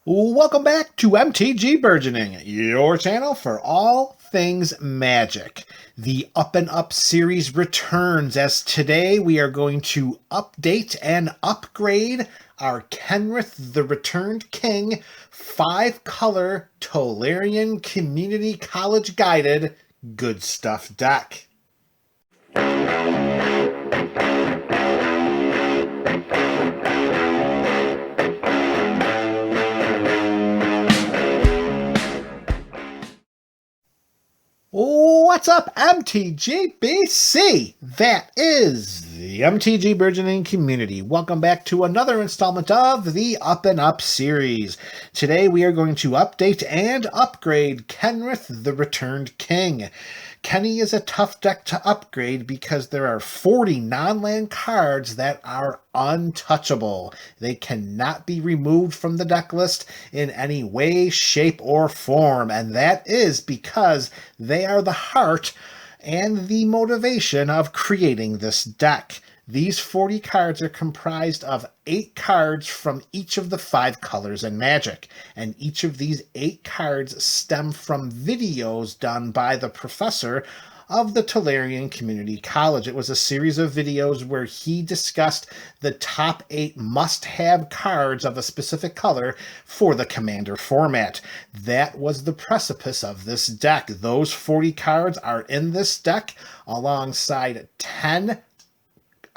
Welcome back to MTG Burgeoning, your channel for all things magic. The Up and Up series returns as today we are going to update and upgrade our Kenrith the Returned King 5-color Tolarian-Community-College-Guided Good Stuff deck. What's up, MTGBC? That is the MTG Burgeoning community. Welcome back to another installment of the Up and Up series. Today we are going to update and upgrade Kenrith the Returned King. Kenny is a tough deck to upgrade because there are 40 non-land cards that are untouchable. They cannot be removed from the deck list in any way, shape, or form, and that is because they are the heart and the motivation of creating this deck. These 40 cards are comprised of 8 cards from each of the 5 colors in Magic, and each of these 8 cards stem from videos done by the professor of the Tolarian-Community-College. It was a series of videos where he discussed the top 8 must-have cards of a specific color for the Commander format. That was the precipice of this deck. Those 40 cards are in this deck alongside 10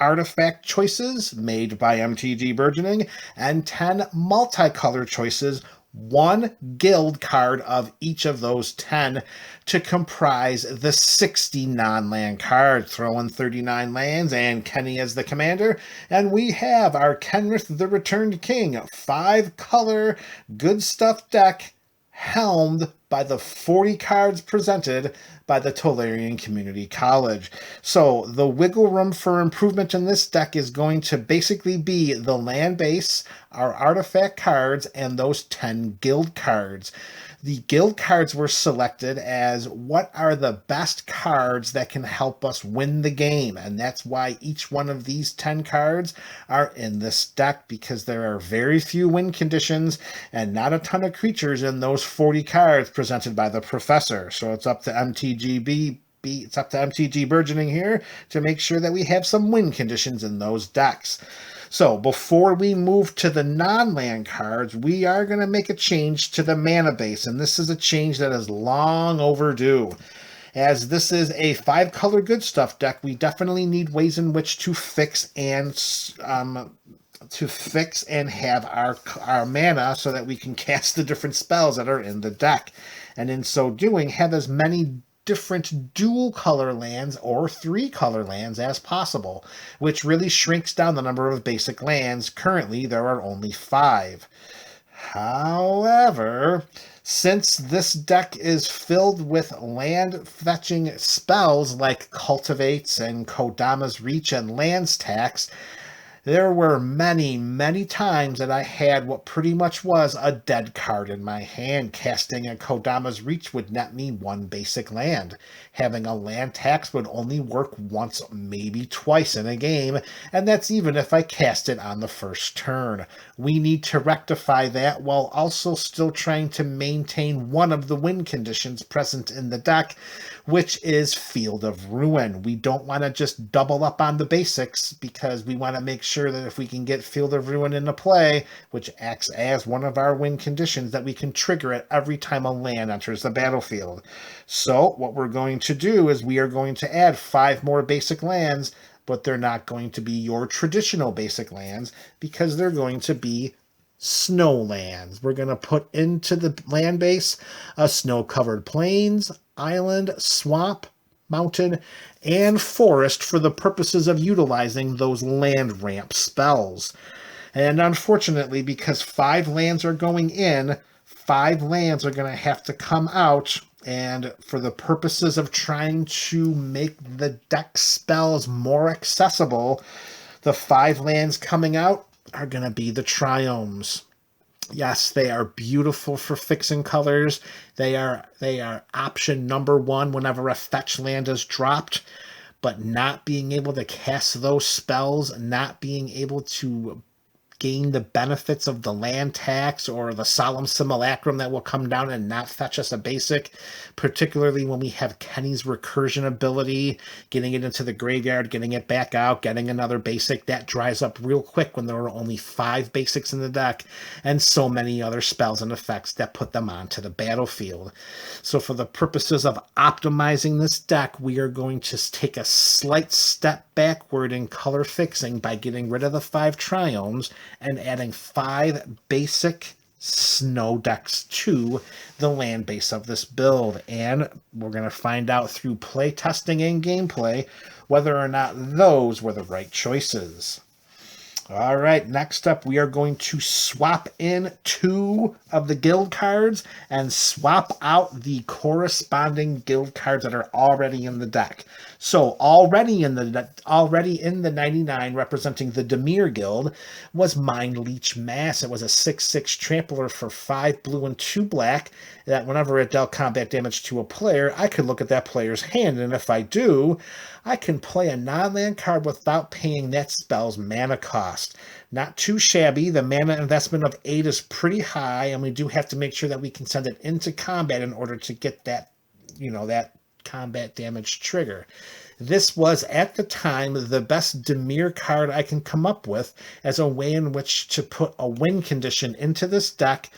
artifact choices made by MTG Burgeoning and 10 multicolor choices, 1 guild card of each of those 10 to comprise the 60 non-land cards. Throw in 39 lands and Kenny as the commander, and we have our Kenrith the Returned King 5-color good stuff deck helmed by the 40 cards presented by the Tolarian-Community-College. So the wiggle room for improvement in this deck is going to basically be the land base, our artifact cards, and those 10 guild cards. The guild cards were selected as what are the best cards that can help us win the game, and that's why each one of these 10 cards are in this deck, because there are very few win conditions and not a ton of creatures in those 40 cards presented by the professor. So it's up to MTG Burgeoning here to make sure that we have some win conditions in those decks. So before we move to the non-land cards, we are going to make a change to the mana base, and this is a change that is long overdue. As this is a 5-color good stuff deck, we definitely need ways in which to fix and have our mana so that we can cast the different spells that are in the deck, and in so doing have as many different dual color lands or 3-color lands as possible, which really shrinks down the number of basic lands. Currently there are only 5. However, since this deck is filled with land fetching spells like Cultivates and Kodama's Reach and Lands Tax, there were many times that I had what pretty much was a dead card in my hand. Casting a Kodama's Reach would net me 1 basic land. Having a land tax would only work once, maybe twice in a game, and that's even if I cast it on the first turn. We need to rectify that while also still trying to maintain one of the win conditions present in the deck, which is Field of Ruin. We don't want to just double up on the basics, because we want to make sure that if we can get Field of Ruin into play, which acts as one of our win conditions, that we can trigger it every time a land enters the battlefield. So what we're going to do is we are going to add 5 more basic lands, but they're not going to be your traditional basic lands because they're going to be snow lands. We're going to put into the land base a snow-covered plains, island, swamp, mountain, and forest for the purposes of utilizing those land ramp spells. And unfortunately, because 5 lands are going in, 5 lands are going to have to come out, and for the purposes of trying to make the deck spells more accessible, the 5 lands coming out are going to be the Triomes. Yes, they are beautiful for fixing colors. They are option number 1 whenever a fetch land is dropped, but not being able to cast those spells, not being able to gain the benefits of the land tax or the solemn simulacrum that will come down and not fetch us a basic, particularly when we have Kenny's recursion ability, getting it into the graveyard, getting it back out, getting another basic. That dries up real quick when there are only 5 basics in the deck, and so many other spells and effects that put them onto the battlefield. So for the purposes of optimizing this deck, we are going to take a slight step backward in color fixing by getting rid of the 5 triomes and adding 5 basic snow decks to the land base of this build. And we're going to find out through play testing and gameplay whether or not those were the right choices. All right, next up, we are going to swap in 2 of the guild cards and swap out the corresponding guild cards that are already in the deck. So already in the 99, representing the Dimir Guild, was Mind Leech Mass. It was a 6/6 trampler for 5 blue and 2 black, that whenever it dealt combat damage to a player, I could look at that player's hand, and if I do, I can play a non-land card without paying that spell's mana cost. Not too shabby. The mana investment of 8 is pretty high, and we do have to make sure that we can send it into combat in order to get that, that combat damage trigger. This was, at the time, the best Dimir card I can come up with as a way in which to put a win condition into this deck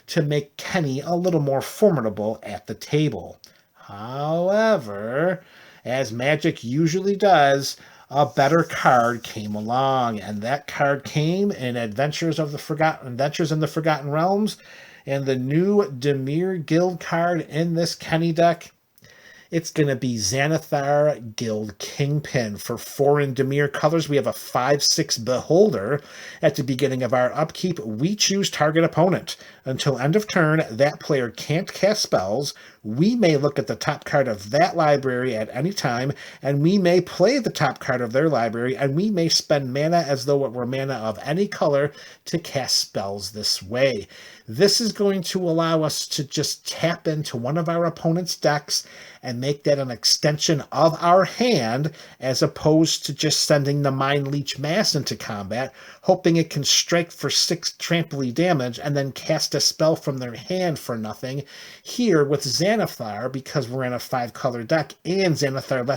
to make Kenny a little more formidable at the table. However, as Magic usually does, a better card came along, and that card came in Adventures in the Forgotten Realms, and the new Dimir Guild card in this Kenny deck, it's going to be Xanathar Guild Kingpin. For 4 in Dimir colors, we have a 5/6 Beholder. At the beginning of our upkeep, we choose target opponent. Until end of turn, that player can't cast spells. We may look at the top card of that library at any time, and we may play the top card of their library, and we may spend mana as though it were mana of any color to cast spells this way. This is going to allow us to just tap into one of our opponent's decks and make that an extension of our hand, as opposed to just sending the Mind Leech Mass into combat, hoping it can strike for 6 trampoline damage and then cast a spell from their hand for nothing. Here with Xanathar, because we're in a 5-color deck, and Xanathar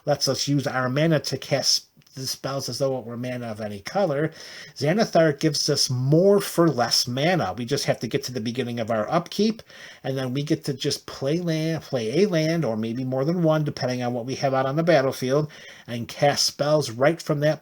lets us use our mana to cast the spells as though it were mana of any color, Xanathar gives us more for less mana. We just have to get to the beginning of our upkeep, and then we get to just play a land, or maybe more than one, depending on what we have out on the battlefield, and cast spells right from that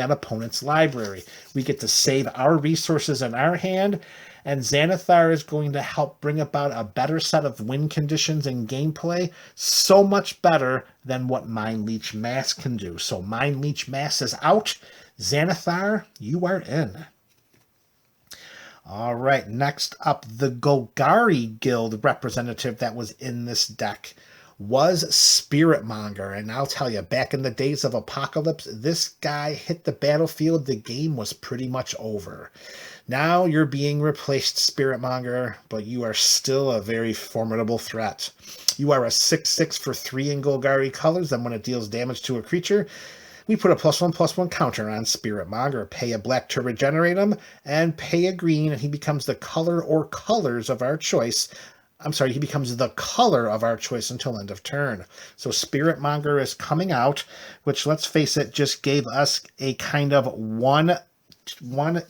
opponent's library. We get to save our resources in our hand, and Xanathar is going to help bring about a better set of win conditions and gameplay, so much better than what Mind Leech Mass can do. So Mind Leech Mass is out. Xanathar, you are in. All right, next up, the Golgari Guild representative that was in this deck was Spiritmonger, and I'll tell you, back in the days of Apocalypse, this guy hit the battlefield, the game was pretty much over. Now you're being replaced, Spiritmonger, but you are still a very formidable threat. You are a 6/6 for 3 in Golgari colors, and when it deals damage to a creature, we put a +1/+1 counter on Spiritmonger, pay a black to regenerate him, and pay a green, and he becomes the color or colors of our choice. He becomes the color of our choice until end of turn. So Spiritmonger is coming out, which, let's face it, just gave us a kind of one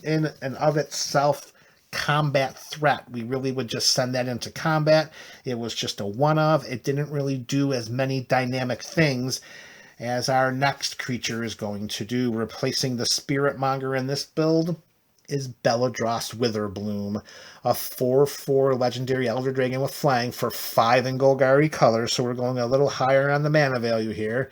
in and of itself combat threat. We really would just send that into combat. It was just a one of. It didn't really do as many dynamic things as our next creature is going to do. Replacing the Spiritmonger in this build is Belladrost Witherbloom, a 4/4 legendary Elder Dragon with flying for 5 in Golgari colors, so we're going a little higher on the mana value here.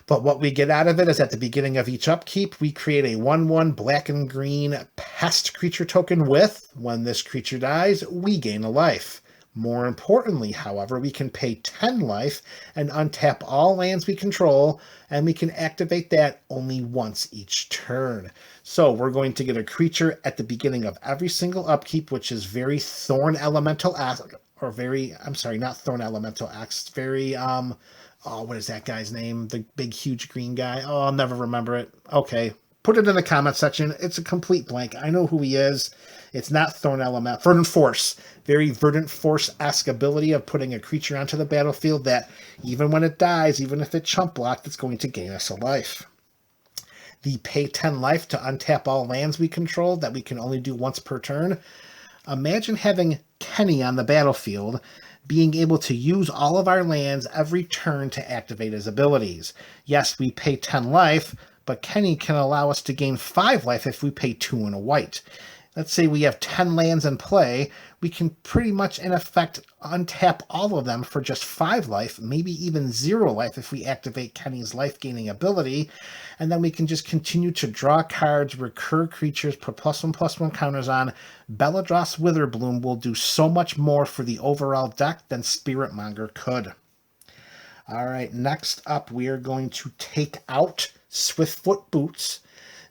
But what we get out of it is, at the beginning of each upkeep, we create a 1/1 black and green pest creature token with, when this creature dies, we gain a life. More importantly, however, we can pay 10 life and untap all lands we control, and we can activate that only once each turn. So we're going to get a creature at the beginning of every single upkeep, which is very Thorn Elemental Axe, or very, not Thorn Elemental Axe, very, what is that guy's name? The big, huge green guy. Oh, I'll never remember it. Okay, put it in the comment section. It's a complete blank. I know who he is. It's not Thorn Element. Verdant Force. Very Verdant Force-esque ability of putting a creature onto the battlefield that, even when it dies, even if it's chump blocked, it's going to gain us a life. The pay 10 life to untap all lands we control that we can only do once per turn. Imagine having Kenny on the battlefield, being able to use all of our lands every turn to activate his abilities. Yes, we pay 10 life, but Kenny can allow us to gain 5 life if we pay 2 and a white. Let's say we have 10 lands in play, we can pretty much, in effect, untap all of them for just 5 life, maybe even 0 life if we activate Kenny's life-gaining ability, and then we can just continue to draw cards, recur creatures, put +1/+1 counters on. Belladros Witherbloom will do so much more for the overall deck than Spiritmonger could. All right, next up, we are going to take out Swiftfoot Boots.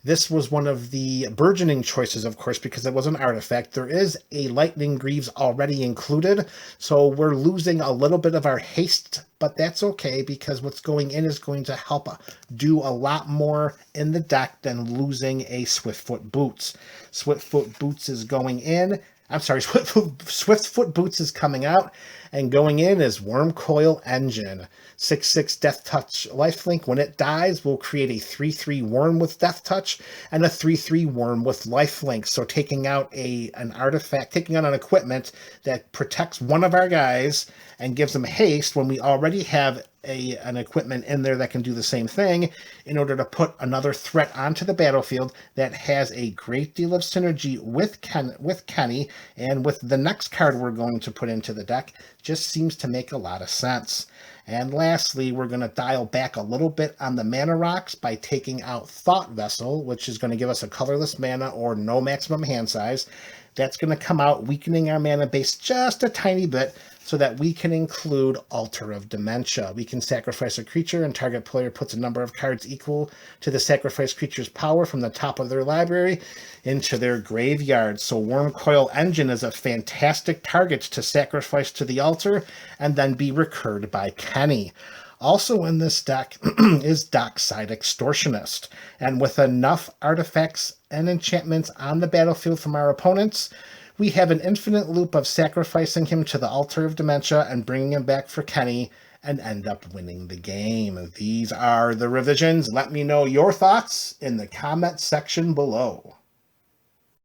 This was one of the burgeoning choices, of course, because it was an artifact. There is a Lightning Greaves already included, so we're losing a little bit of our haste, but that's okay because what's going in is going to help do a lot more in the deck than losing a Swiftfoot Boots. Swiftfoot Boots is going in. I'm sorry, Swiftfoot Boots is coming out, and going in is Wormcoil Engine. 6/6 Death Touch lifelink. When it dies, we'll create a 3/3 worm with Death Touch and a 3/3 worm with lifelink. So taking out an artifact, taking out an equipment that protects one of our guys and gives them haste when we already have an equipment in there that can do the same thing, in order to put another threat onto the battlefield that has a great deal of synergy with Kenny and with the next card we're going to put into the deck. Just seems to make a lot of sense. And lastly, we're going to dial back a little bit on the mana rocks by taking out Thought Vessel, which is going to give us a colorless mana or no maximum hand size. That's going to come out, weakening our mana base just a tiny bit so that we can include Altar of Dementia. We can sacrifice a creature and target player puts a number of cards equal to the sacrificed creature's power from the top of their library into their graveyard. So Wormcoil Engine is a fantastic target to sacrifice to the altar and then be recurred by Kenny. Also in this deck is Dockside Extortionist, and with enough artifacts and enchantments on the battlefield from our opponents, we have an infinite loop of sacrificing him to the Altar of Dementia and bringing him back for Kenny and end up winning the game. These are the revisions. Let me know your thoughts in the comment section below.